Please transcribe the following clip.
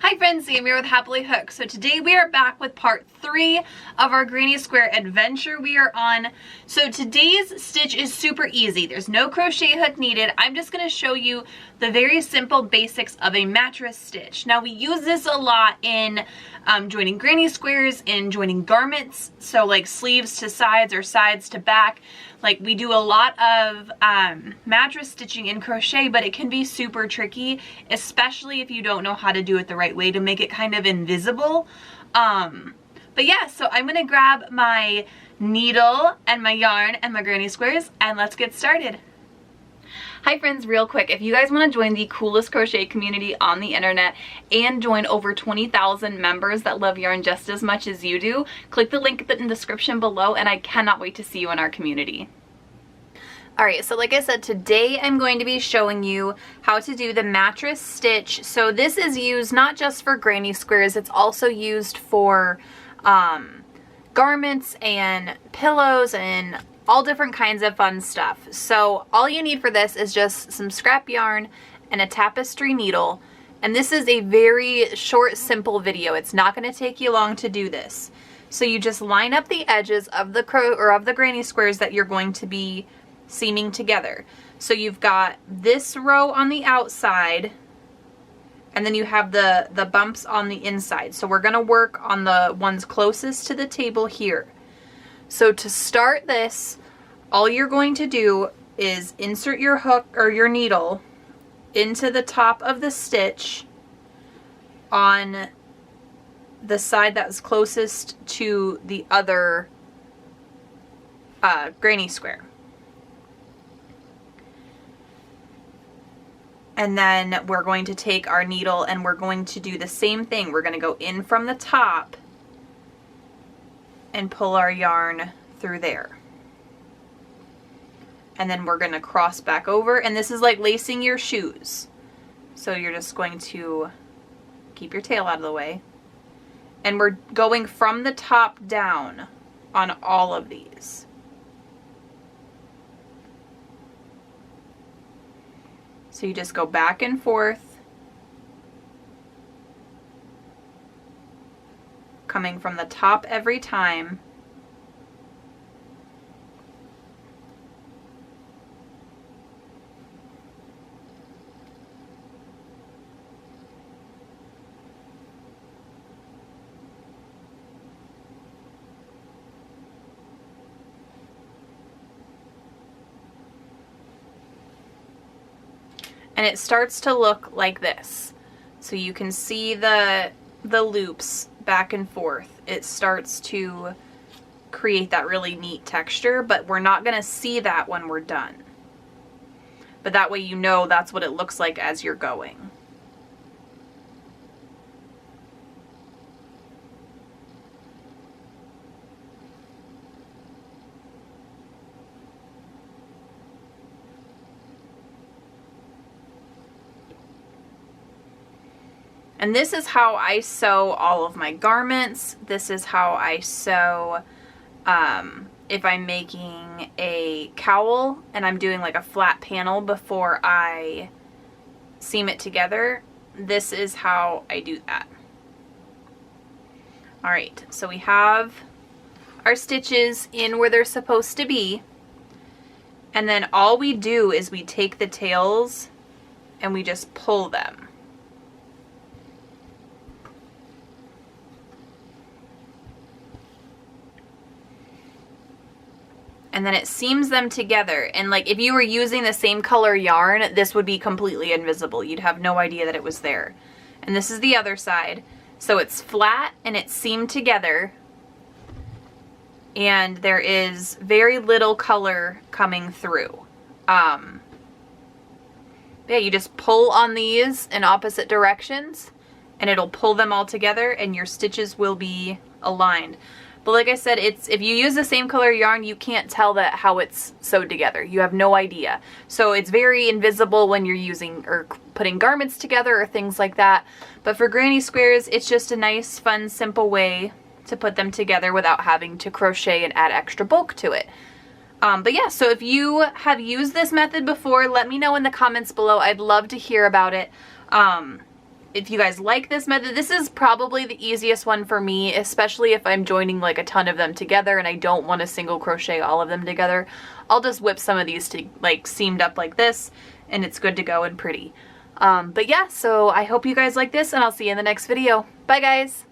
Hi friends, Sam here with Happily Hooked. So today we are back with part 3 of our granny square adventure we are on. So today's stitch is super easy. There's no crochet hook needed. I'm just going to show you the very simple basics of a mattress stitch. Now we use this a lot in joining granny squares, in joining garments, so like sleeves to sides or sides to back. Like we do a lot of mattress stitching in crochet, but it can be super tricky, especially if you don't know how to do it the right way to make it kind of invisible. But yeah, so I'm gonna grab my needle and my yarn and my granny squares and let's get started. Hi friends, real quick, if you guys want to join the coolest crochet community on the internet and join over 20,000 members that love yarn just as much as you do, click the link in the description below and I cannot wait to see you in our community. Alright, so like I said, today I'm going to be showing you how to do the mattress stitch. So this is used not just for granny squares, it's also used for garments and pillows and all different kinds of fun stuff. So all you need for this is just some scrap yarn and a tapestry needle. And this is a very short, simple video. It's not going to take you long to do this. So you just line up the edges of the granny squares that you're going to be seaming together. So you've got this row on the outside, and then you have the bumps on the inside. So we're going to work on the ones closest to the table here. So to start this, all you're going to do is insert your hook or your needle into the top of the stitch on the side that's closest to the other granny square. And then we're going to take our needle and we're going to do the same thing. We're going to go in from the top and pull our yarn through there. And then we're going to cross back over, and this is like lacing your shoes. So you're just going to keep your tail out of the way. And we're going from the top down on all of these. So you just go back and forth, coming from the top every time. And it starts to look like this. So you can see the loops back and forth. It starts to create that really neat texture, but we're not going to see that when we're done. But that way you know that's what it looks like as you're going. And this is how I sew all of my garments. This is how I sew if I'm making a cowl and I'm doing like a flat panel before I seam it together. This is how I do that. Alright, so we have our stitches in where they're supposed to be. And then all we do is we take the tails and we just pull them. And then it seams them together. And like if you were using the same color yarn, this would be completely invisible. You'd have no idea that it was there. And this is the other side. So it's flat and it's seamed together. And there is very little color coming through. Yeah, you just pull on these in opposite directions and it'll pull them all together and your stitches will be aligned. But like I said, if you use the same color yarn, you can't tell how it's sewed together. You have no idea. So it's very invisible when you're using or putting garments together or things like that. But for granny squares, it's just a nice, fun, simple way to put them together without having to crochet and add extra bulk to it. But yeah, so if you have used this method before, let me know in the comments below. I'd love to hear about it. if you guys like this method, this is probably the easiest one for me, especially if I'm joining like a ton of them together and I don't want to single crochet all of them together. I'll just whip some of these to like seamed up like this, and it's good to go and pretty. But yeah, so I hope you guys like this, and I'll see you in the next video. Bye guys!